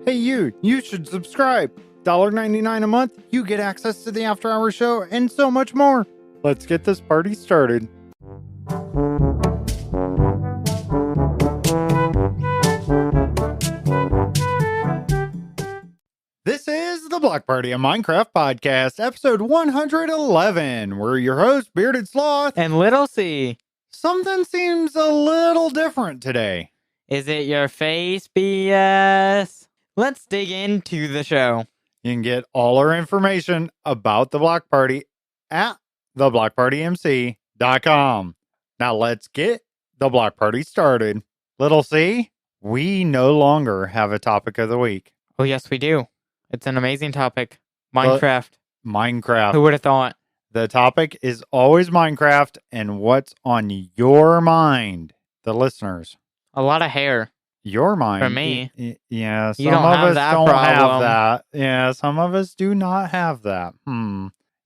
Hey you should subscribe. $1.99 a month, you get access to the After Hours show and so much more. Let's get this party started. This is the Block Party, a Minecraft podcast, episode 111. We're your hosts, Bearded Sloth and Little C. Something seems a little different today. Is it your face, BS? Let's dig into the show. You can get all our information about the Block Party at theblockpartymc.com. Now let's get the Block Party started. Little C, we no longer have a topic of the week. Oh, yes, we do. It's an amazing topic. Minecraft. Minecraft. Who would have thought? The topic is always Minecraft and what's on your mind, the listeners. A lot of hair. Your mind. For me. Yeah, some you don't of have us that don't problem. have that. Yeah, some of us do not have that.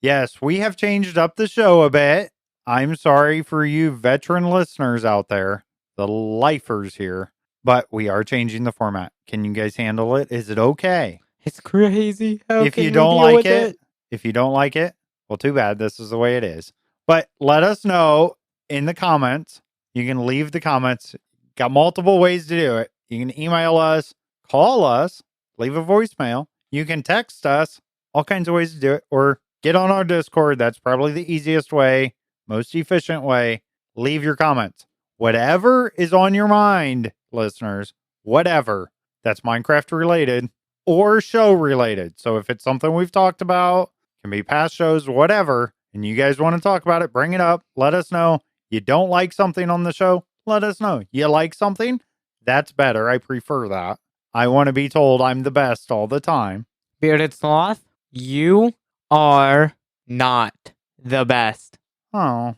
Yes, we have changed up the show a bit. I'm sorry for you veteran listeners out there, the lifers here, but we are changing the format. Can you guys handle it? Is it okay? It's crazy. If you don't like it, well, too bad. This is the way it is. But let us know in the comments. You can leave the comments. Got multiple ways to do it. You can email us, call us, leave a voicemail. You can text us. All kinds of ways to do it. Or get on our Discord. That's probably the easiest way, most efficient way. Leave your comments. Whatever is on your mind, listeners, whatever that's Minecraft related or show related. So if it's something we've talked about, can be past shows, whatever, and you guys want to talk about it, bring it up. Let us know. You don't like something on the show? Let us know. You like something? That's better. I prefer that. I want to be told I'm the best all the time. Bearded Sloth, you are not the best. Oh.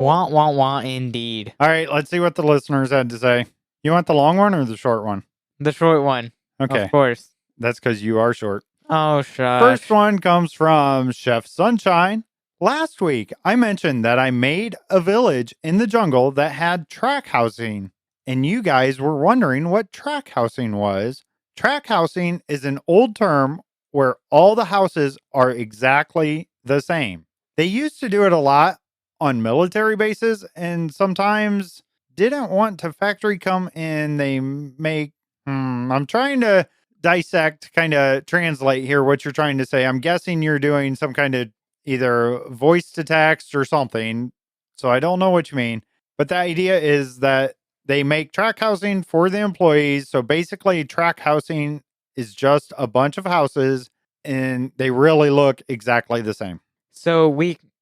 Wah, indeed. All right, let's see what the listeners had to say. You want the long one or the short one? The short one. Okay. Of course. That's because you are short. Oh, shush. First one comes from Chef Sunshine. Last week, I mentioned that I made a village in the jungle that had track housing, and you guys were wondering what track housing was. Track housing is an old term where all the houses are exactly the same. They used to do it a lot on military bases, and sometimes didn't want to factory come in. They make, I'm trying to dissect, kind of translate here what you're trying to say. I'm guessing you're doing some kind of either voice to text or something. So I don't know what you mean. But the idea is that they make track housing for the employees. So basically, track housing is just a bunch of houses and they really look exactly the same. So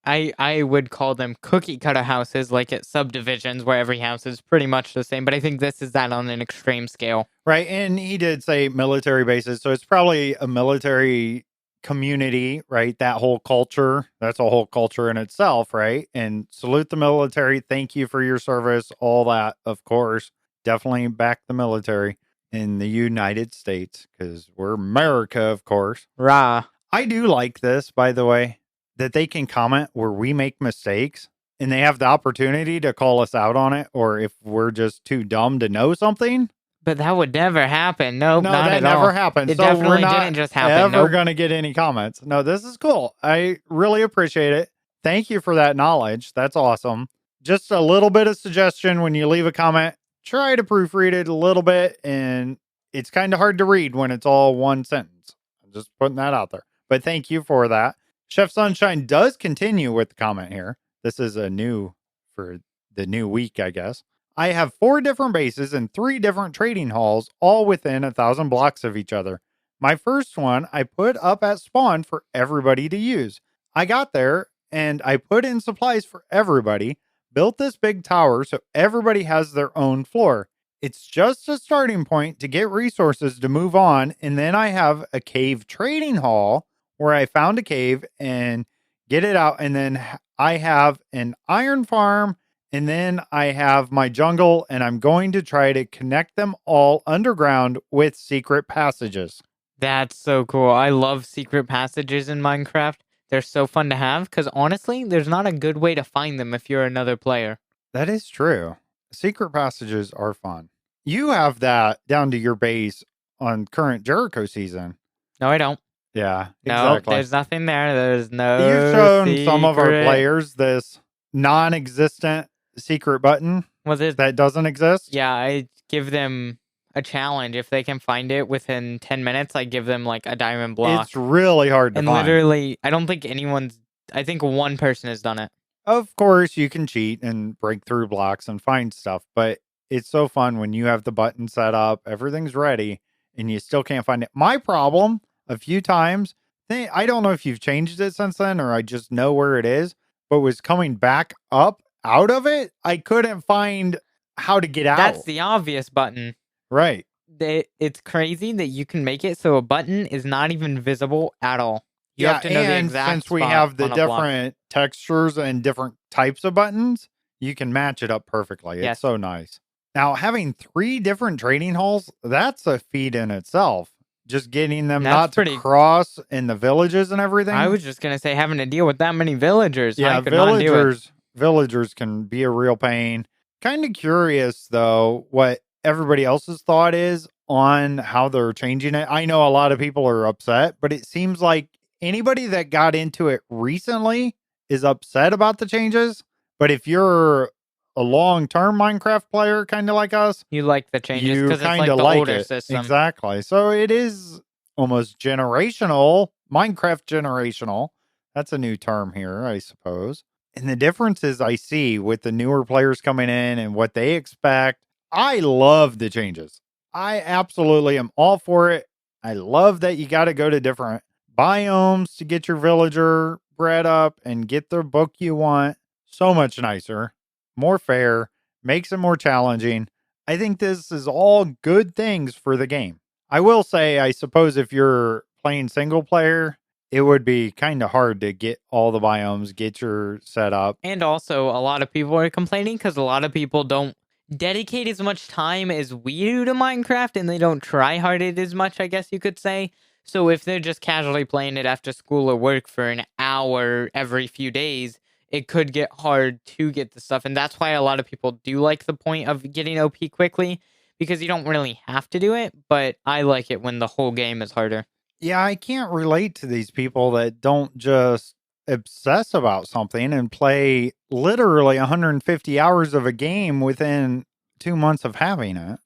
I would call them cookie cutter houses, like at subdivisions where every house is pretty much the same. But I think this is that on an extreme scale. Right. And he did say military bases. So it's probably a military community, right? That whole culture, that's a whole culture in itself, right? And salute the military. Thank you for your service. All that, of course. Definitely back the military in the United States because we're America, of course. Rah. I do like this, by the way, that they can comment where we make mistakes and they have the opportunity to call us out on it, or if we're just too dumb to know something. But that would never happen. Nope, No, not that at never all. happened. It So definitely we're not didn't just happen. ever Nope. going to get any comments. No, this is cool. I really appreciate it. Thank you for that knowledge. That's awesome. Just a little bit of suggestion when you leave a comment, try to proofread it a little bit. And it's kind of hard to read when it's all one sentence. I'm just putting that out there. But thank you for that. Chef Sunshine does continue with the comment here. This is a new for the new week, I guess. I have 4 different bases and 3 different trading halls, all within 1,000 blocks of each other. My first one I put up at spawn for everybody to use. I got there and I put in supplies for everybody, built this big tower so everybody has their own floor. It's just a starting point to get resources to move on, and then I have a cave trading hall where I found a cave and get it out, and then I have an iron farm. And then I have my jungle, and I'm going to try to connect them all underground with secret passages. That's so cool. I love secret passages in Minecraft. They're so fun to have because honestly, there's not a good way to find them if you're another player. That is true. Secret passages are fun. You have that down to your base on current Jericho season. No, I don't. Yeah, No, exactly. there's nothing there. There's You've no shown some of our secret. players this non-existent secret button Was it? that doesn't exist. Yeah, I give them a challenge. If they can find it within 10 minutes, I give them like a diamond block. It's really hard to and find. Literally, I don't think anyone's. I think one person has done it. Of course, you can cheat and break through blocks and find stuff, but it's so fun when you have the button set up, everything's ready, and you still can't find it. My problem a few times, I don't know if you've changed it since then or I just know where it is, but was coming back up out of it. I couldn't find how to get out. That's the obvious button. Right. It's crazy that you can make it so a button is not even visible at all. You have to know the exact since we spot have the on a block. different textures and different types of buttons, you can match it up perfectly. Yes. It's so nice. Now, having 3 different trading halls, that's a feat in itself. Just getting them not to cross in the villages and everything. I was just going to say, having to deal with that many villagers. Yeah, I could not do it. Villagers can be a real pain. Kind of curious, though, what everybody else's thought is on how they're changing it. I know a lot of people are upset, but it seems like anybody that got into it recently is upset about the changes. But if you're a long-term Minecraft player, kind of like us, you like the changes because it's like the older system. Exactly. So it is almost generational, Minecraft generational. That's a new term here, I suppose. And the differences I see with the newer players coming in and what they expect, I love the changes. I absolutely am all for it. I love that you got to go to different biomes to get your villager bred up and get the book you want. So much nicer, more fair, makes it more challenging. I think this is all good things for the game. I will say, I suppose if you're playing single player, it would be kind of hard to get all the biomes, get your setup. And also, a lot of people are complaining because a lot of people don't dedicate as much time as we do to Minecraft, and they don't try hard it as much, I guess you could say. So if they're just casually playing it after school or work for an hour every few days, it could get hard to get the stuff. And that's why a lot of people do like the point of getting OP quickly, because you don't really have to do it, but I like it when the whole game is harder. Yeah, I can't relate to these people that don't just obsess about something and play literally 150 hours of a game within 2 months of having it.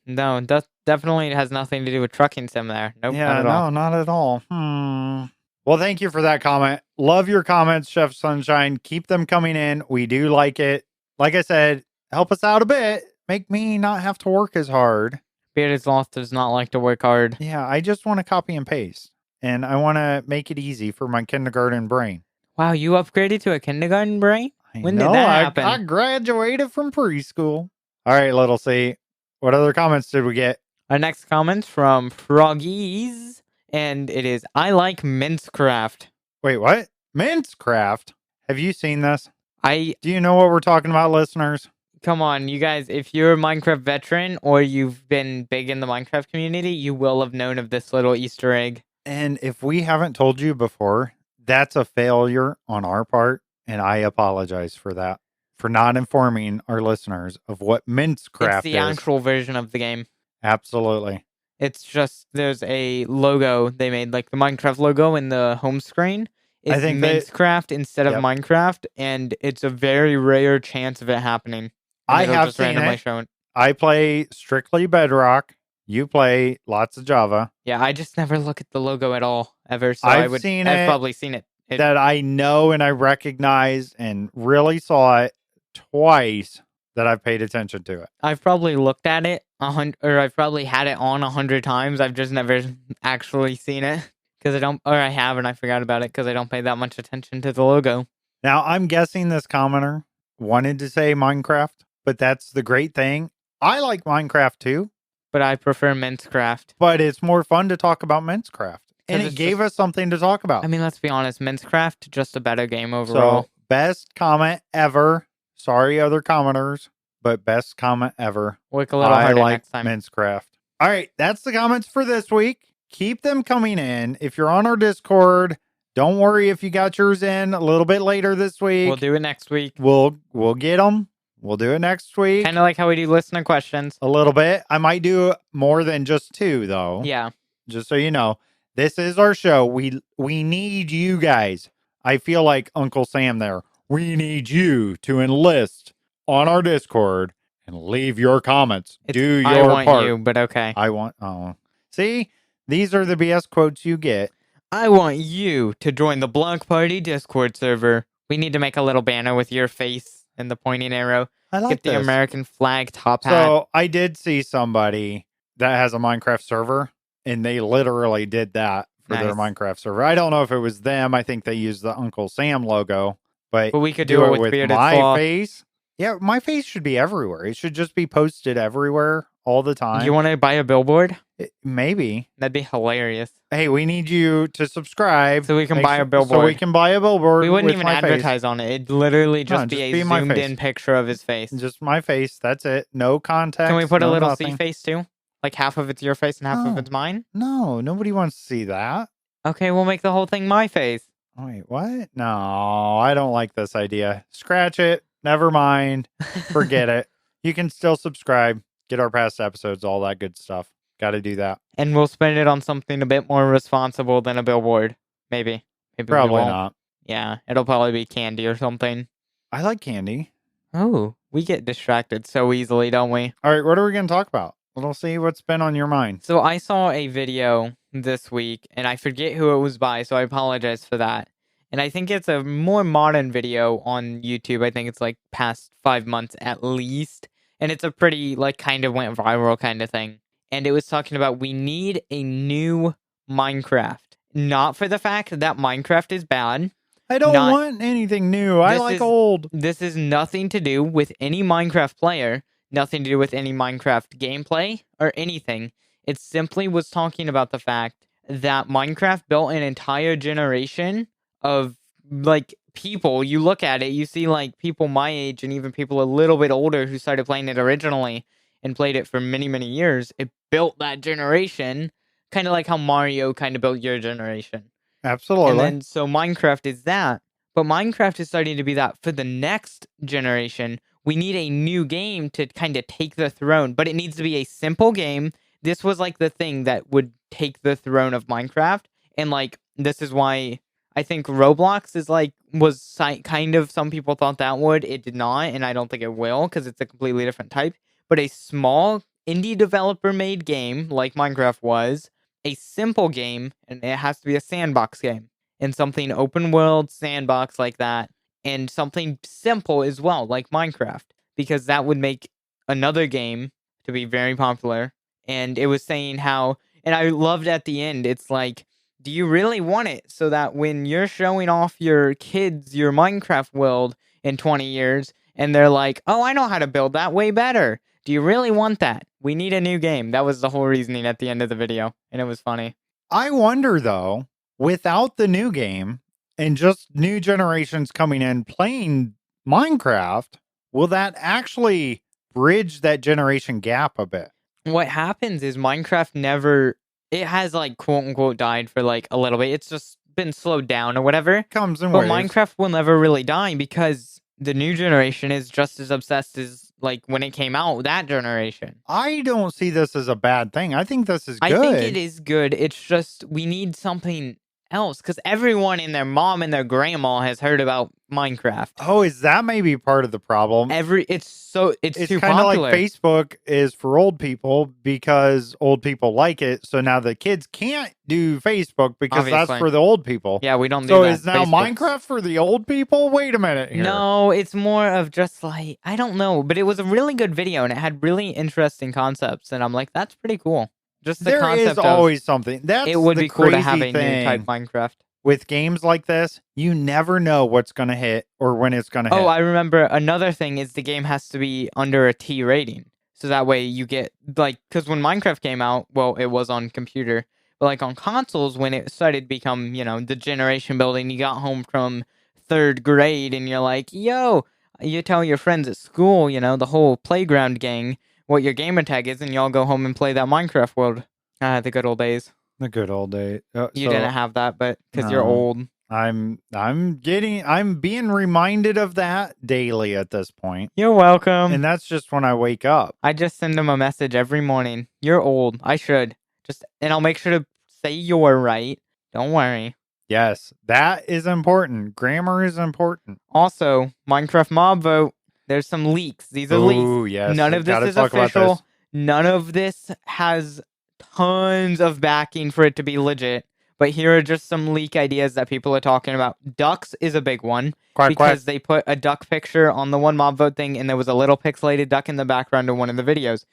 No, that definitely has nothing to do with trucking sim there. Nope, yeah, not at all. not at all. Well, thank you for that comment. Love your comments, Chef Sunshine. Keep them coming in. We do like it. Like I said, help us out a bit. Make me not have to work as hard. Bearded Sloth does not like to work hard. Yeah, I just want to copy and paste. And I want to make it easy for my kindergarten brain. Wow, you upgraded to a kindergarten brain? When did that happen? I graduated from preschool. All right, Little C. What other comments did we get? Our next comment's from Froggies, and it is, I like Minceraft. Wait, what? Minceraft? Have you seen this? Do you know what we're talking about, listeners? Come on, you guys, if you're a Minecraft veteran or you've been big in the Minecraft community, you will have known of this little Easter egg. And if we haven't told you before, that's a failure on our part, and I apologize for that, for not informing our listeners of what Minceraft is. It's the actual version of the game. Absolutely. It's just, there's a logo they made, like the Minecraft logo in the home screen. It's Minceraft instead of Minecraft, and it's a very rare chance of it happening. I have seen it. I play strictly Bedrock. You play lots of Java. Yeah, I just never look at the logo at all, ever. So I've probably seen it. That I know and I recognize and really saw it twice that I've paid attention to it. I've probably looked at it I've probably had it on 100 times. I've just never actually seen it because I have and I forgot about it because I don't pay that much attention to the logo. Now, I'm guessing this commenter wanted to say Minecraft, but that's the great thing. I like Minecraft too. But I prefer Minceraft. But it's more fun to talk about Minceraft. And it gave us something to talk about. I mean, let's be honest. Minceraft, just a better game overall. So, best comment ever. Sorry, other commenters, but best comment ever. Work a little harder next time. Minceraft. All right, that's the comments for this week. Keep them coming in. If you're on our Discord, don't worry if you got yours in a little bit later this week. We'll do it next week. We'll get them. We'll do it next week. Kind of like how we do listener questions. A little bit. I might do more than just 2, though. Yeah. Just so you know, this is our show. We need you guys. I feel like Uncle Sam there. We need you to enlist on our Discord and leave your comments. Do your I want part. you, but okay. I want. Oh, see, these are the BS quotes you get. I want you to join the Block Party Discord server. We need to make a little banner with your face and the pointing arrow. I like Get the this. American flag top hat. So I did see somebody that has a Minecraft server, and they literally did that for their Minecraft server. I don't know if it was them. I think they used the Uncle Sam logo, but we could do it with Bearded my Sloth. face. Yeah, my face should be everywhere. It should just be posted everywhere all the time. You want to buy a billboard? Maybe. That'd be hilarious. Hey, we need you to subscribe. So we can buy a billboard. So we can buy a billboard. We wouldn't with even my advertise face. on it. It'd literally just be a zoomed in picture of his face. Just my face. That's it. No context. Can we put a little nothing. C face too? Like half of it's your face and half of it's mine? No, nobody wants to see that. Okay, we'll make the whole thing my face. Wait, what? No, I don't like this idea. Scratch it. Never mind. Forget it. You can still subscribe, get our past episodes, all that good stuff. Got to do that. And we'll spend it on something a bit more responsible than a billboard. Maybe. Probably not. Yeah, it'll probably be candy or something. I like candy. Oh, we get distracted so easily, don't we? All right, what are we going to talk about? We'll see what's been on your mind. So I saw a video this week, and I forget who it was by, so I apologize for that. And I think it's a more modern video on YouTube. I think it's like past 5 months at least. And it's a pretty, like, kind of went viral kind of thing. And it was talking about we need a new Minecraft. Not for the fact that Minecraft is bad. I don't want anything new. I like old. This is nothing to do with any Minecraft player. Nothing to do with any Minecraft gameplay or anything. It simply was talking about the fact that Minecraft built an entire generation of, like, people. You look at it, you see, like, people my age and even people a little bit older who started playing it originally and played it for many, many years. It built that generation, kind of like how Mario kind of built your generation. Absolutely. And then, so Minecraft is that. But Minecraft is starting to be that for the next generation. We need a new game to kind of take the throne, but it needs to be a simple game. This was like the thing that would take the throne of Minecraft. And like, this is why I think Roblox is like, was kind of, some people thought that would. It did not, and I don't think it will because it's a completely different type. But a small indie developer made game like Minecraft was, a simple game, and it has to be a sandbox game. And something open world sandbox like that. And something simple as well, like Minecraft, because that would make another game to be very popular. And it was saying how, and I loved at the end, it's like, do you really want it so that when you're showing off your kids your Minecraft world in 20 years, and they're like, oh, I know how to build that way better. Do you really want that? We need a new game. That was the whole reasoning at the end of the video, and it was funny. I wonder, though, without the new game, and just new generations coming in playing Minecraft, will that actually bridge that generation gap a bit? What happens is Minecraft never, it has like quote unquote died for like a little bit. It's just been slowed down or whatever. Comes in waves. But Minecraft will never really die because the new generation is just as obsessed as like when it came out, that generation. I don't see this as a bad thing. I think this is good. I think it is good. It's just we need something else because everyone and their mom and their grandma has heard about Minecraft. Oh, is that maybe part of the problem? It's too kind of like popular. Facebook is for old people because old people like it. So now the kids can't do Facebook because that's for the old people. Yeah, we don't do so that. Is now Minecraft for the old people? Wait a minute here. No, it's more of just like, I don't know, but it was a really good video and it had really interesting concepts. And I'm like, that's pretty cool. Just the concept is always something. That's it would the be cool to have a crazy thing. new type Minecraft. With games like this, you never know what's going to hit or when it's going to hit. Oh, I remember another thing is the game has to be under a T rating. So that way you get, like, because when Minecraft came out, well, it was on computer. But, like, on consoles, when it started to become, you know, the generation building, you got home from 3rd grade and you're like, yo, you tell your friends at school, you know, the whole playground gang, what your gamer tag is, and y'all go home and play that Minecraft world. The good old days. The good old days. You didn't have that, but because you're old. I'm being reminded of that daily at this point. You're welcome. And that's just when I wake up. I just send him a message every morning. You're old. I should. And I'll make sure to say you're right. Don't worry. Yes, that is important. Grammar is important. Also, Minecraft mob vote. There's some leaks. These are leaks. Oh, yes. None of this is official. None of this has tons of backing for it to be legit. But here are just some leak ideas that people are talking about. Ducks is a big one. Because they put a duck picture on the one mob vote thing, and there was a little pixelated duck in the background of one of the videos.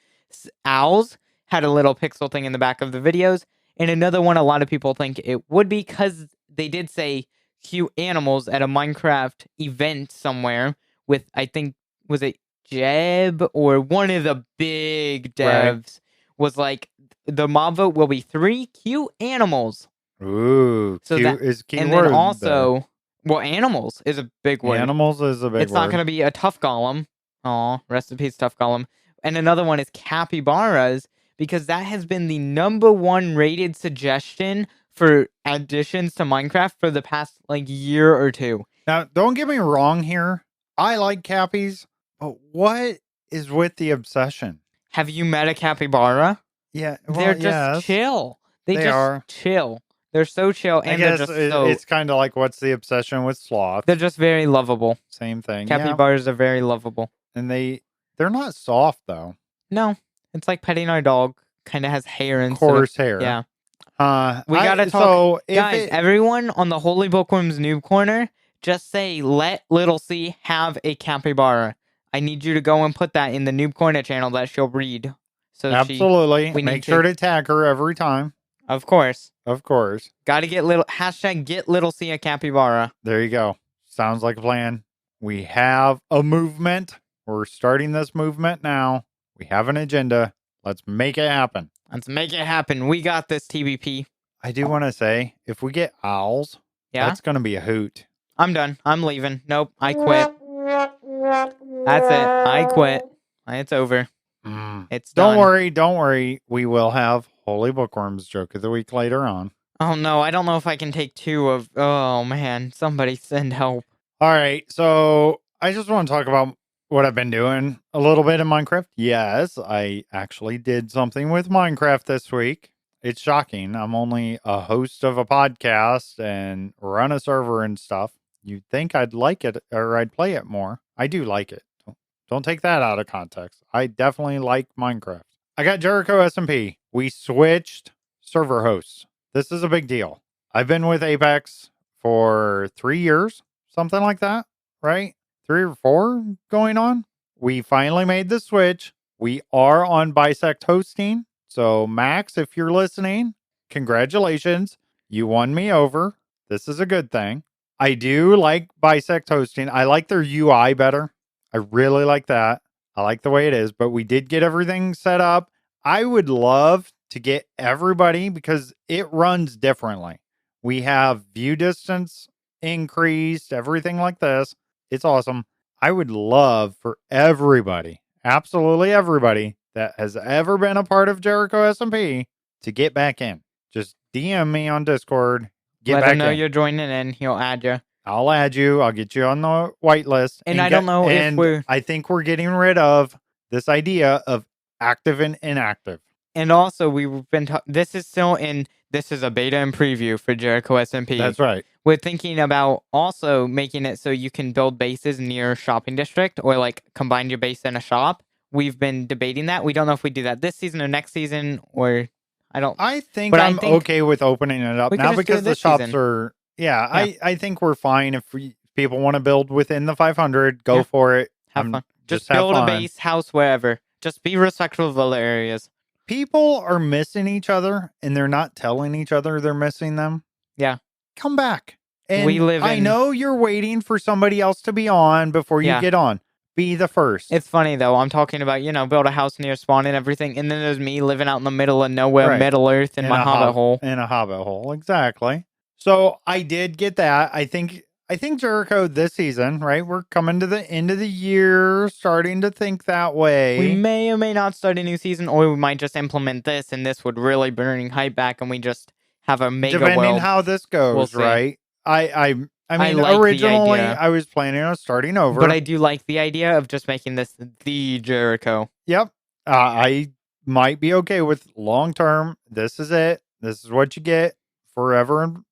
Owls had a little pixel thing in the back of the videos. And another one a lot of people think it would be because they did say cute animals at a Minecraft event somewhere with, I think, was it Jeb or one of the big devs was like, the mob vote will be 3 cute animals. Ooh, so cute is key and word. Then also, well, animals is a big word. Animals is a big word. It's not going to be a tough golem. Aw, rest in peace, tough golem. And another one is capybaras, because that has been the #1 rated suggestion for additions to Minecraft for the past year or two. Now, don't get me wrong here. I like cappies, but what is with the obsession? Have you met a capybara? Yeah, well, they're just chill. They are chill. They're so chill, and I guess they're just it's kind of like what's the obsession with sloths? They're just very lovable. Same thing. Capybaras are very lovable, and they're not soft though. No, it's like petting our dog. Kind of has hair and coarse hair. Yeah. We gotta talk. So guys, everyone on the Holy Bookworm's Noob Corner, just say, let Little C have a capybara. I need you to go and put that in the Noob Corner channel that she'll read. So absolutely. Make sure to tag her every time. Of course. Of course. Gotta get get Little C a capybara. There you go. Sounds like a plan. We have a movement. We're starting this movement now. We have an agenda. Let's make it happen. Let's make it happen. We got this, TBP. I do want to say, if we get owls, that's going to be a hoot. I'm done. I'm leaving. Nope. I quit. That's it. I quit. It's over. It's done. Don't worry. We will have Holy Bookworm's Joke of the Week later on. Oh, no. I don't know if I can take 2 of... Oh, man. Somebody send help. All right. So I just want to talk about what I've been doing a little bit in Minecraft. Yes, I actually did something with Minecraft this week. It's shocking. I'm only a host of a podcast and run a server and stuff. You'd think I'd like it or I'd play it more. I do like it. Don't take that out of context. I definitely like Minecraft. I got Jericho SMP. We switched server hosts. This is a big deal. I've been with Apex for 3 years, something like that, right? 3 or 4 going on. We finally made the switch. We are on Bisect hosting. So Max, if you're listening, congratulations. You won me over. This is a good thing. I do like Bisect hosting. I like their UI better. I really like that. I like the way it is, but we did get everything set up. I would love to get everybody because it runs differently. We have view distance increased, everything like this. It's awesome. I would love for everybody, absolutely everybody that has ever been a part of Jericho SMP to get back in. Just DM me on Discord. Let him know you're joining in. He'll add you. I'll add you. I'll get you on the whitelist. And I don't know if we're... I think we're getting rid of this idea of active and inactive. And also, we've been... This is still in... This is a beta and preview for Jericho SMP. That's right. We're thinking about also making it so you can build bases near shopping district or combine your base in a shop. We've been debating that. We don't know if we do that this season or next season or... I think I'm okay with opening it up now because the shops are... Yeah, I think we're fine if people want to build within the 500. Go for it. Have fun. Just build a base, house, wherever. Just be respectful of other areas. People are missing each other, and they're not telling each other they're missing them. Yeah. Come back. And I know you're waiting for somebody else to be on before you get on. Be the first. It's funny, though. I'm talking about, build a house near spawn and everything, and then there's me living out in the middle of nowhere, Middle Earth, in my hobbit hole. In a hobbit hole, exactly. So I did get that. I think Jericho this season, right? We're coming to the end of the year, starting to think that way. We may or may not start a new season, or we might just implement this, and this would really bring hype back, and we just have a mega depending how this goes, right? I mean, like the originally idea. I was planning on starting over. But I do like the idea of just making this the Jericho. Yep. I might be okay with long term. This is it. This is what you get forever. And,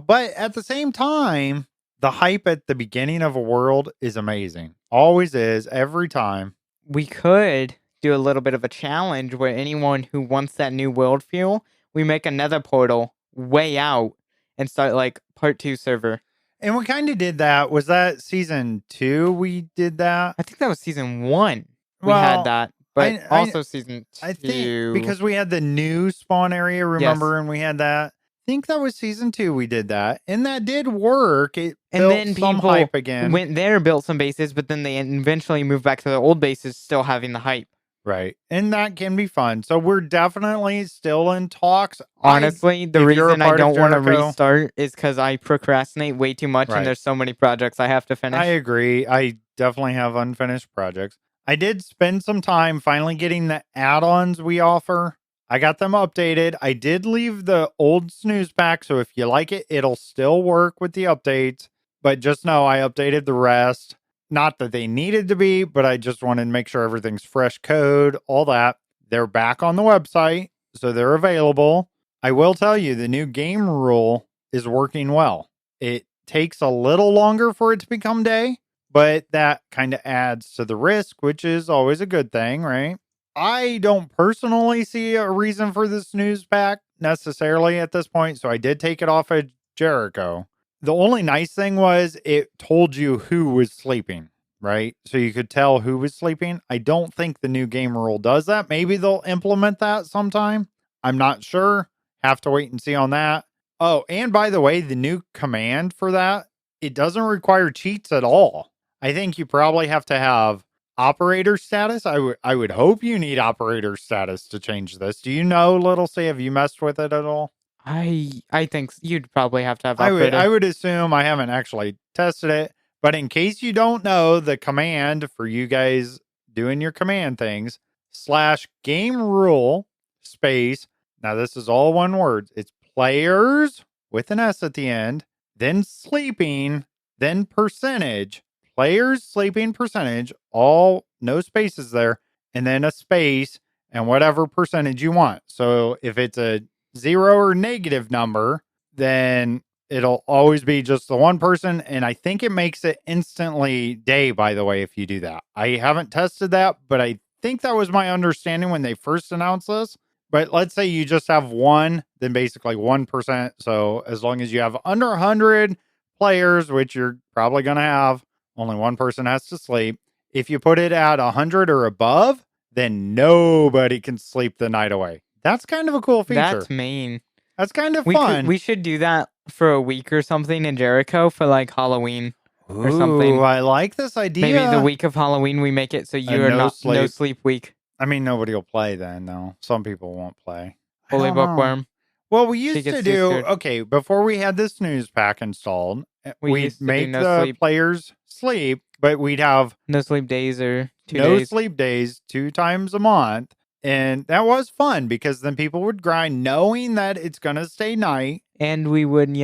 but at the same time, the hype at the beginning of a world is amazing. Always is, every time. We could do a little bit of a challenge where anyone who wants that new world fuel, we make another portal way out and start like part 2 server. And we kind of did that. Was that season 2 we did that? I think that was season 1. We Well, had that, but I- also season 2. I think because we had the new spawn area, remember, and we had that. I think that was season 2 we did that. And that did work. It and built then some people hype again. went there, built some bases, but then they eventually moved back to their old bases, still having the hype. Right. And that can be fun. So we're definitely still in talks. Honestly, the if you're a reason I part of don't want to Jericho- restart is because I procrastinate way too much Right. and there's so many projects I have to finish. I agree. I definitely have unfinished projects. I did spend some time finally getting the add-ons we offer. I got them updated. I did leave the old snooze pack, so if you like it, it'll still work with the updates. But just know I updated the rest. Not that they needed to be, but I just wanted to make sure everything's fresh code, all that. They're back on the website, so they're available. I will tell you, the new game rule is working well. It takes a little longer for it to become day, but that kind of adds to the risk, which is always a good thing, right? I don't personally see a reason for the snooze pack necessarily at this point, so I did take it off of Jericho. The only nice thing was it told you who was sleeping, right? So you could tell who was sleeping. I don't think the new game rule does that. Maybe they'll implement that sometime. I'm not sure. Have to wait and see on that. Oh, and by the way, the new command for that, it doesn't require cheats at all. I think you probably have to have operator status. I would hope you need operator status to change this. Do you know, Little C? Have you messed with it at all? I think you'd probably have to have I operator. would assume. I haven't actually tested it, but in case you don't know, the command for you guys doing your command things /game rule space. Now this is all one word. It's players with an S at the end, then sleeping, then percentage. Players sleeping percentage, all no spaces there, and then a space and whatever percentage you want. So if it's a 0 or negative number, then it'll always be just the one person. And I think it makes it instantly day, by the way, if you do that. I haven't tested that, but I think that was my understanding when they first announced this. But let's say you just have one, then basically 1%. So as long as you have under 100 players, which you're probably going to have, only one person has to sleep. If you put it at 100 or above, then nobody can sleep the night away. That's kind of a cool feature. That's mean. That's kind of fun. We should do that for a week or something in Jericho for like Halloween or something. Ooh, I like this idea. Maybe the week of Halloween we make it so you're no sleep week. I mean, nobody will play then, though. Some people won't play. HolyBookworm. Well, we used to do, okay, before we had this snooze pack installed, we'd make the players sleep, but we'd have no sleep days or 2 days. No sleep days 2 times a month. And that was fun because then people would grind knowing that it's going to stay night. And we would,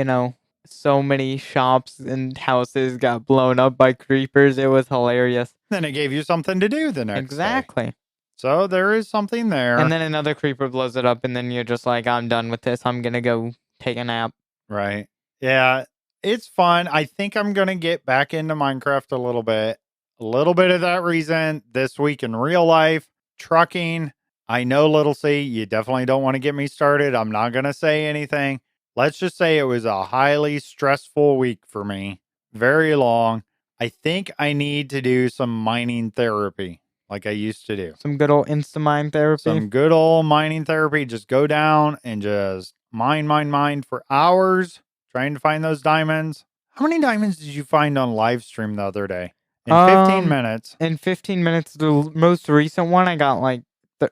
so many shops and houses got blown up by creepers. It was hilarious. Then it gave you something to do the next day. So there is something there. And then another creeper blows it up and then you're just like, I'm done with this. I'm going to go take a nap. Right. Yeah, it's fun. I think I'm going to get back into Minecraft a little bit. A little bit of that reason this week in real life, trucking. I know, Little C, you definitely don't want to get me started. I'm not going to say anything. Let's just say it was a highly stressful week for me. Very long. I think I need to do some mining therapy like I used to do. Some good old Instamine therapy. Some good old mining therapy. Just go down and just mine for hours trying to find those diamonds. How many diamonds did you find on live stream the other day? In 15 minutes. In 15 minutes, the most recent one, I got like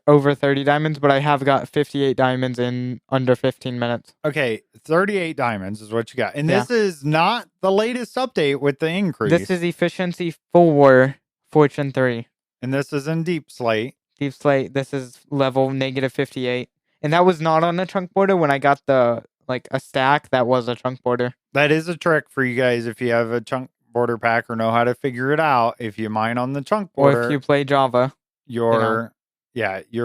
over 30 diamonds, but I have got 58 diamonds in under 15 minutes. Okay, 38 diamonds is what you got. And this is not the latest update with the increase. This is efficiency 4, fortune 3. And this is in Deep Slate. Deep Slate, this is level -58. And that was not on the chunk border when I got the like a stack that was a chunk border. That is a trick for you guys if you have a chunk border pack or know how to figure it out. If you mine on the chunk Or border, if you play Java. your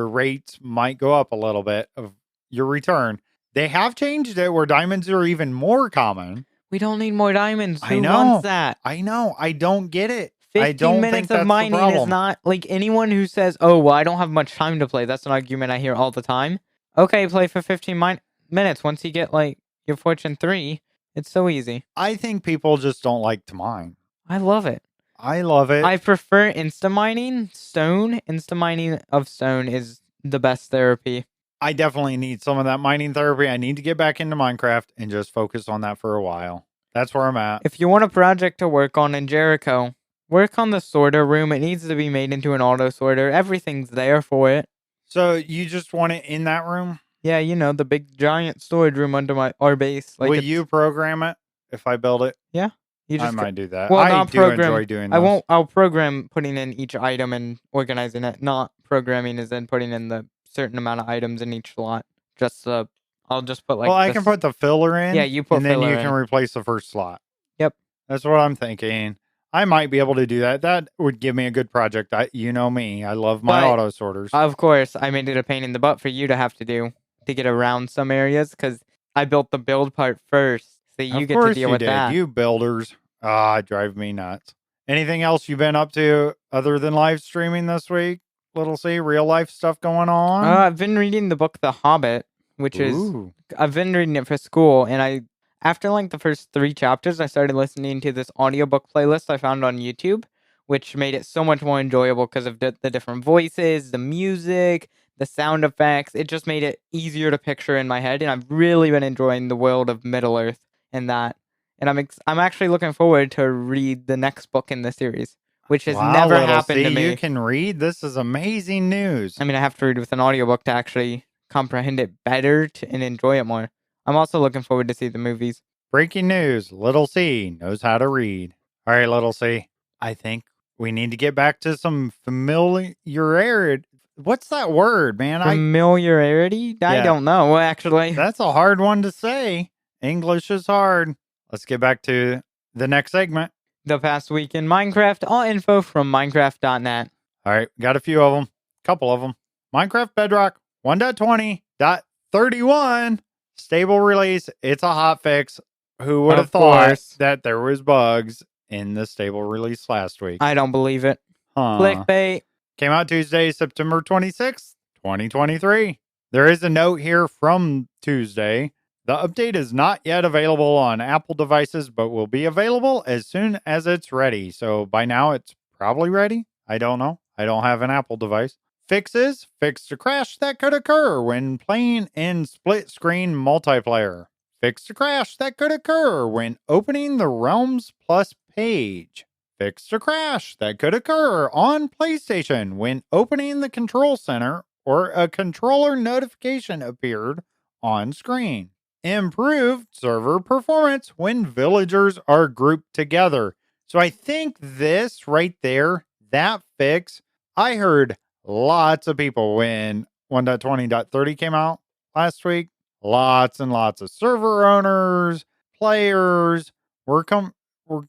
rates might go up a little bit of your return. They have changed it where diamonds are even more common. We don't need more diamonds. I Who know. wants that? I know. I don't get it. 15 I don't minutes think of that's mining the problem. is not like anyone who says, oh, well, I don't have much time to play. That's an argument I hear all the time. Okay, play for 15 minutes. Once you get like your fortune 3, it's so easy. I think people just don't like to mine. I love it. I love it. I prefer insta-mining stone. Insta-mining of stone is the best therapy. I definitely need some of that mining therapy. I need to get back into Minecraft and just focus on that for a while. That's where I'm at. If you want a project to work on in Jericho, work on the sorter room. It needs to be made into an auto sorter. Everything's there for it. So you just want it in that room? Yeah, you know, the big giant storage room under our base. Like Will you program it if I build it? Yeah. I might do that. Well, I not do enjoy doing those. I'll program putting in each item and organizing it. Not programming is in putting in the certain amount of items in each slot. I'll just put like. Well, I can put the filler in. Yeah, you put and then filler you in. can replace the first slot. Yep. That's what I'm thinking. I might be able to do that. That would give me a good project. You know me. I love my auto sorters. Of course, I made it a pain in the butt for you to have to do to get around some areas because I built the build part first. So you get to deal with that. You builders. Drive me nuts. Anything else you've been up to other than live streaming this week? Little C, real life stuff going on? I've been reading the book The Hobbit, which I've been reading it for school, and after like the first 3 chapters, I started listening to this audiobook playlist I found on YouTube, which made it so much more enjoyable because of the different voices, the music, the sound effects. It just made it easier to picture in my head, and I've really been enjoying the world of Middle-earth and that. And I'm actually looking forward to read the next book in the series, which has never happened to me. You can read. This is amazing news. I mean, I have to read with an audiobook to actually comprehend it better and enjoy it more. I'm also looking forward to see the movies. Breaking news. Little C knows how to read. All right, Little C. I think we need to get back to some familiarity. What's that word, man? Familiarity? I don't know, actually. That's a hard one to say. English is hard. Let's get back to the next segment. The past week in Minecraft. All info from Minecraft.net. All right, got a few of them. Couple of them. Minecraft Bedrock 1.20.31. Stable release. It's a hot fix. Who would have thought that there was bugs in the stable release last week? I don't believe it. Clickbait. Came out Tuesday, September 26th, 2023. There is a note here from Tuesday. The update is not yet available on Apple devices, but will be available as soon as it's ready. So by now it's probably ready. I don't know. I don't have an Apple device. Fixes. Fixed a crash that could occur when playing in split screen multiplayer. Fixed a crash that could occur when opening the Realms Plus page. Fixed a crash that could occur on PlayStation when opening the control center or a controller notification appeared on screen. Improved server performance when villagers are grouped together. So I think this right there, that fix, I heard lots of people when 1.20.30 came out last week. Lots and lots of server owners, players were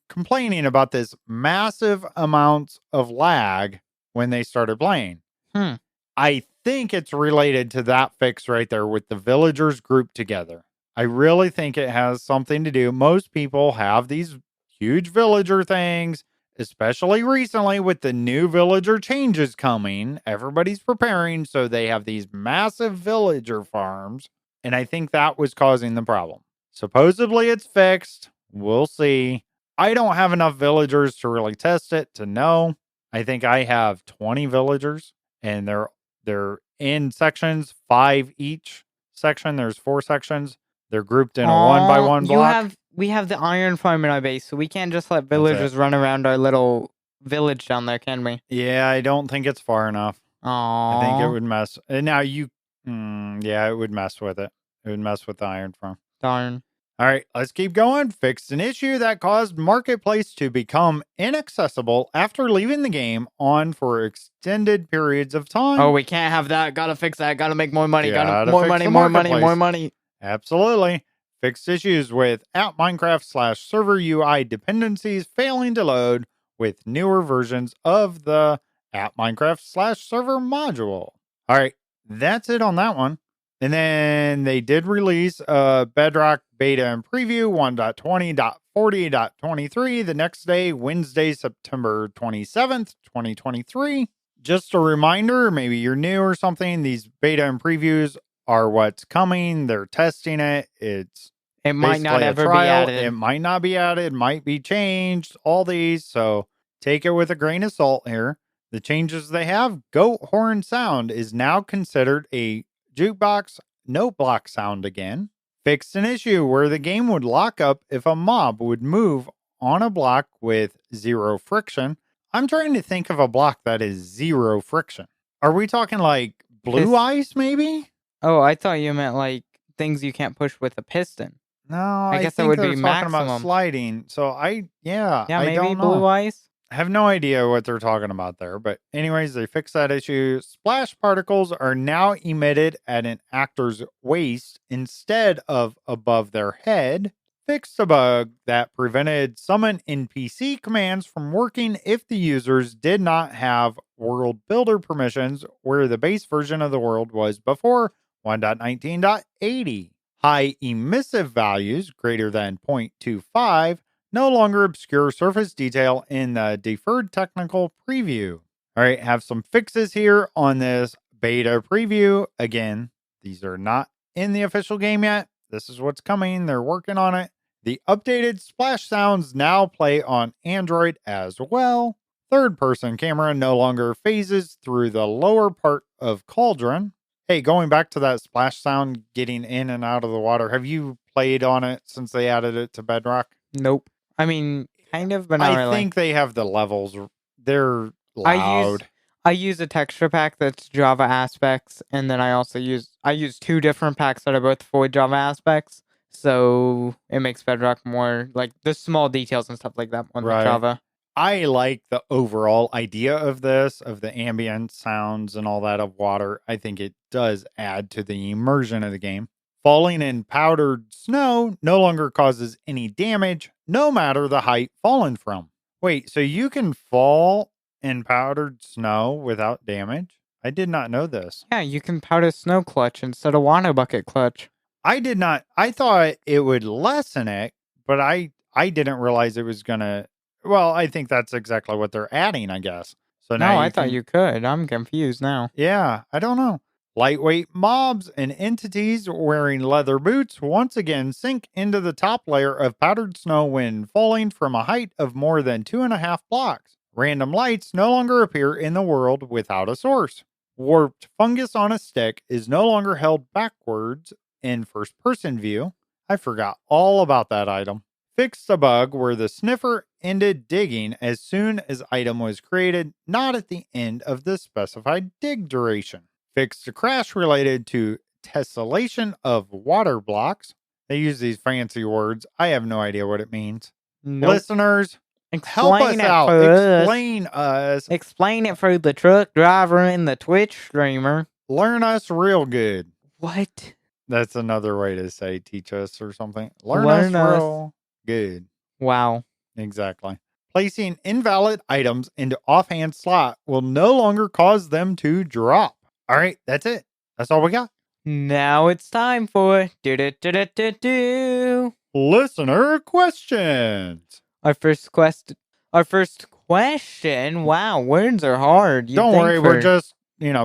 complaining about this massive amounts of lag when they started playing. I think it's related to that fix right there with the villagers grouped together. I really think it has something to do. Most people have these huge villager things, especially recently with the new villager changes coming. Everybody's preparing, so they have these massive villager farms. And I think that was causing the problem. Supposedly it's fixed. We'll see. I don't have enough villagers to really test it to know. I think I have 20 villagers, and they're in sections, 5 each section. There's 4 sections. They're grouped in a 1x1 block. We have the iron farm in our base, so we can't just let villagers run around our little village down there, can we? Yeah, I don't think it's far enough. Aww. I think it would mess. And now it would mess with it. It would mess with the iron farm. Darn. All right, let's keep going. Fixed an issue that caused Marketplace to become inaccessible after leaving the game on for extended periods of time. Oh, we can't have that. Gotta fix that. Gotta make more money. More money. Absolutely. Fixed issues with app Minecraft / server UI dependencies failing to load with newer versions of the app Minecraft / server module. All right, that's it on that one. And then they did release Bedrock beta and preview 1.20.40.23 the next day, Wednesday, September 27th, 2023. Just a reminder, maybe you're new or something, these beta and previews are what's coming. They're testing it. It might not ever be added. It might not be added, might be changed, all these. So take it with a grain of salt here. The changes they have, goat horn sound is now considered a jukebox note block sound again. Fixed an issue where the game would lock up if a mob would move on a block with 0 friction. I'm trying to think of a block that is 0 friction. Are we talking like blue ice, maybe? Oh, I thought you meant like things you can't push with a piston. No, I guess think that would they're be talking maximum. about sliding. So I maybe don't know. blue ice. I have no idea what they're talking about there. But anyways, they fixed that issue. Splash particles are now emitted at an actor's waist instead of above their head. Fixed a bug that prevented summon NPC commands from working if the users did not have world builder permissions where the base version of the world was before 1.19.80. High emissive values greater than 0.25 no longer obscure surface detail in the deferred technical preview. All right, have some fixes here on this beta preview. Again, these are not in the official game yet. This is what's coming. They're working on it. The updated splash sounds now play on Android as well. Third-person camera no longer phases through the lower part of Cauldron. Hey, going back to that splash sound getting in and out of the water, have you played on it since they added it to Bedrock? Nope. I mean, kind of, but not really. I think they have the levels. They're loud. I use a texture pack that's Java aspects, and then I use 2 different packs that are both for Java aspects. So it makes Bedrock more like the small details and stuff like that on the Java. I like the overall idea of this, of the ambient sounds and all that of water. I think it does add to the immersion of the game. Falling in powdered snow no longer causes any damage, no matter the height fallen from. Wait, so you can fall in powdered snow without damage? I did not know this. Yeah, you can powder snow clutch instead of water bucket clutch. I did not. I thought it would lessen it, but I didn't realize it was going to. Well, I think that's exactly what they're adding, I guess. So now I thought you could. I'm confused now. Yeah, I don't know. Lightweight mobs and entities wearing leather boots once again sink into the top layer of powdered snow when falling from a height of more than 2.5 blocks. Random lights no longer appear in the world without a source. Warped fungus on a stick is no longer held backwards in first-person view. I forgot all about that item. Fixed a bug where the sniffer ended digging as soon as item was created, not at the end of the specified dig duration. Fixed a crash related to tessellation of water blocks. They use these fancy words. I have no idea what it means. Nope. Listeners, help us out. Explain us. Explain it for the truck driver and the Twitch streamer. Learn us real good. What? That's another way to say teach us or something. Learn us real good. Wow. Exactly. Placing invalid items into offhand slot will no longer cause them to drop. All right, that's it. That's all we got. Now it's time for listener questions. Our first question. Wow, words are hard. Don't worry, we're just,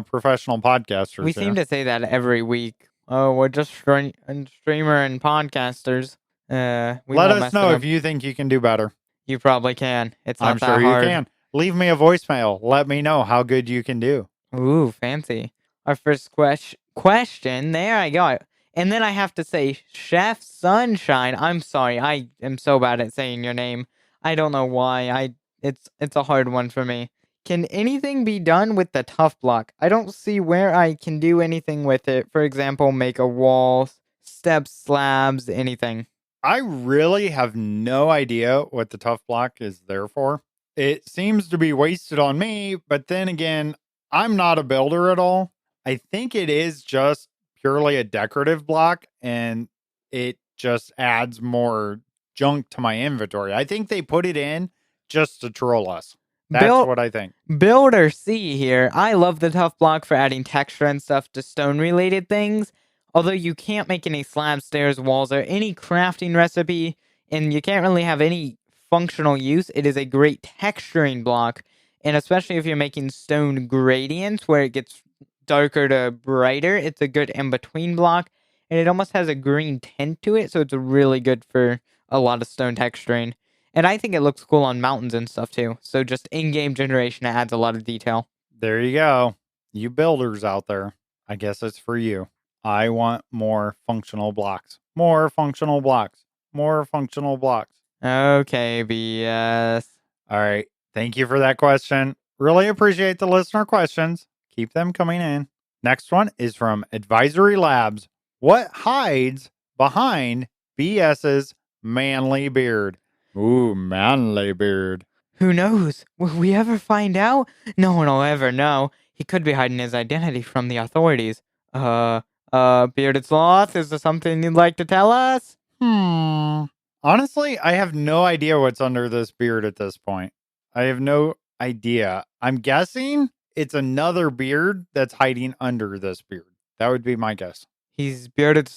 professional podcasters. We seem to say that every week. Oh, we're just streamer and podcasters. Let us know if you think you can do better. You probably can. It's not that hard. I'm sure you can. Leave me a voicemail. Let me know how good you can do. Ooh, fancy. Our first question. There I go. And then I have to say, Chef Sunshine. I'm sorry. I am so bad at saying your name. I don't know why. It's a hard one for me. Can anything be done with the tough block? I don't see where I can do anything with it. For example, make a wall, steps, slabs, anything. I really have no idea what the tough block is there for. It seems to be wasted on me, but then again, I'm not a builder at all. I think it is just purely a decorative block, and it just adds more junk to my inventory. I think they put it in just to troll us. That's what I think. Builder C here. I love the tough block for adding texture and stuff to stone-related things. Although you can't make any slabs, stairs, walls, or any crafting recipe, and you can't really have any functional use, it is a great texturing block. And especially if you're making stone gradients where it gets darker to brighter, it's a good in-between block. And it almost has a green tint to it, so it's really good for a lot of stone texturing. And I think it looks cool on mountains and stuff too. So just in-game generation adds a lot of detail. There you go. You builders out there. I guess it's for you. I want more functional blocks. More functional blocks. More functional blocks. Okay, BS. All right. Thank you for that question. Really appreciate the listener questions. Keep them coming in. Next one is from Advisory Labs. What hides behind BS's manly beard? Ooh, manly beard. Who knows? Will we ever find out? No one will ever know. He could be hiding his identity from the authorities. Bearded Sloth, is there something you'd like to tell us? Honestly, I have no idea what's under this beard at this point. I have no idea. I'm guessing it's another beard that's hiding under this beard. That would be my guess. He's bearded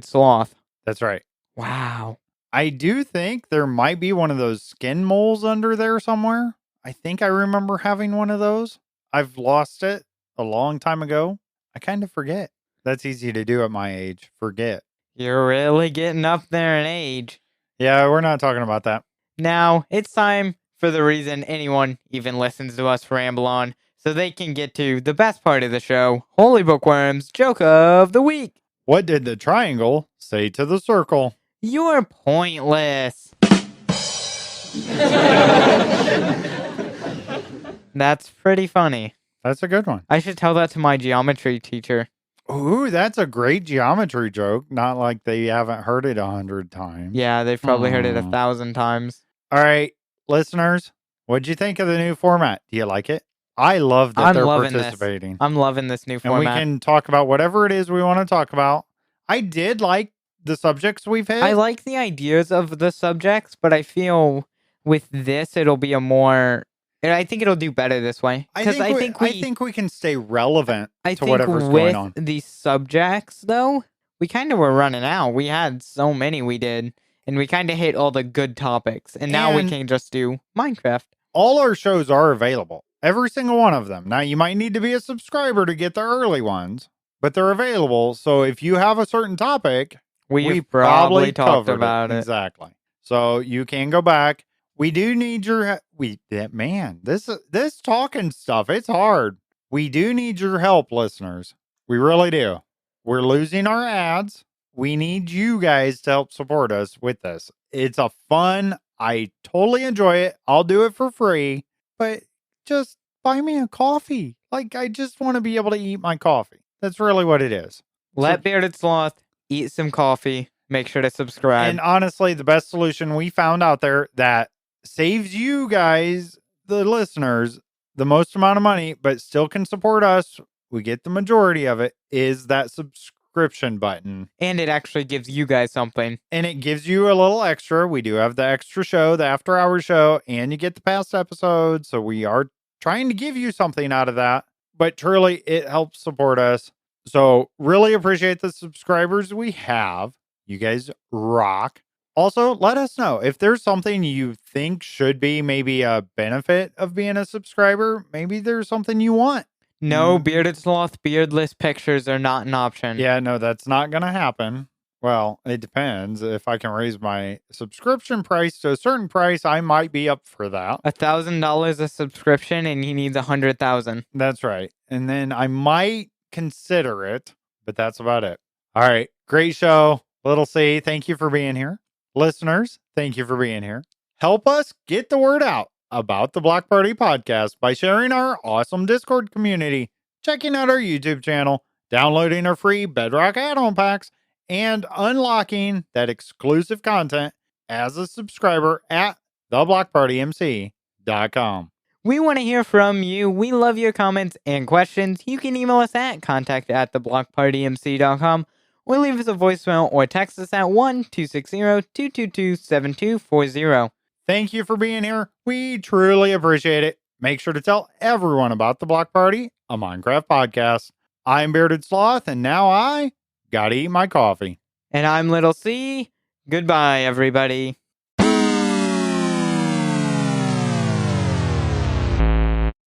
sloth. That's right. Wow. I do think there might be one of those skin moles under there somewhere. I think I remember having one of those. I've lost it a long time ago. I kind of forget. That's easy to do at my age. Forget. You're really getting up there in age. Yeah, we're not talking about that. Now, it's time for the reason anyone even listens to us ramble on, so they can get to the best part of the show, Holy Bookworm's Joke of the Week. What did the triangle say to the circle? You're pointless. That's pretty funny. That's a good one. I should tell that to my geometry teacher. Ooh, that's a great geometry joke. Not like they haven't heard it 100 times. Yeah, they've probably heard it 1,000 times. All right, listeners, what'd you think of the new format? Do you like it? I love that they're participating. I'm loving this new format. And we can talk about whatever it is we want to talk about. I did like the subjects we've hit. I like the ideas of the subjects, but I feel with this, it'll be a more... I think it'll do better this way. I think we can stay relevant to whatever's going on. With the subjects, though, we kind of were running out. We had so many we did, and we kind of hit all the good topics. And now we can just do Minecraft. All our shows are available. Every single one of them. Now, you might need to be a subscriber to get the early ones, but they're available. So if you have a certain topic, we probably talked about it. Exactly. So you can go back. We do need your this talking stuff, it's hard. We do need your help, listeners. We really do. We're losing our ads. We need you guys to help support us with this. It's a fun. I totally enjoy it. I'll do it for free, but just buy me a coffee. Like, I just want to be able to eat my coffee. That's really what it is. Let Bearded Sloth eat some coffee. Make sure to subscribe. And honestly, the best solution we found out there that saves you guys, the listeners, the most amount of money, but still can support us, we get the majority of it, is that subscription button. And it actually gives you guys something. And it gives you a little extra. We do have the extra show, the after hour show, and you get the past episodes. So we are trying to give you something out of that. But truly, it helps support us. So really appreciate the subscribers we have. You guys rock. Also, let us know if there's something you think should be maybe a benefit of being a subscriber. Maybe there's something you want. No, Bearded Sloth beardless pictures are not an option. Yeah, no, that's not going to happen. Well, it depends. If I can raise my subscription price to a certain price, I might be up for that. $1,000 a subscription, and he needs 100,000. That's right. And then I might consider it, but that's about it. All right, great show. Little C, thank you for being here. Listeners, thank you for being here. Help us get the word out about the Block Party Podcast by sharing our awesome Discord community, checking out our YouTube channel, downloading our free Bedrock add-on packs, and unlocking that exclusive content as a subscriber at theblockpartymc.com. We want to hear from you. We love your comments and questions. You can email us at contact@theblockpartymc.com. or leave us a voicemail or text us at 1-260-222-7240. Thank you for being here. We truly appreciate it. Make sure to tell everyone about the Block Party, a Minecraft podcast. I'm Bearded Sloth, and now I gotta eat my coffee. And I'm Little C. Goodbye, everybody.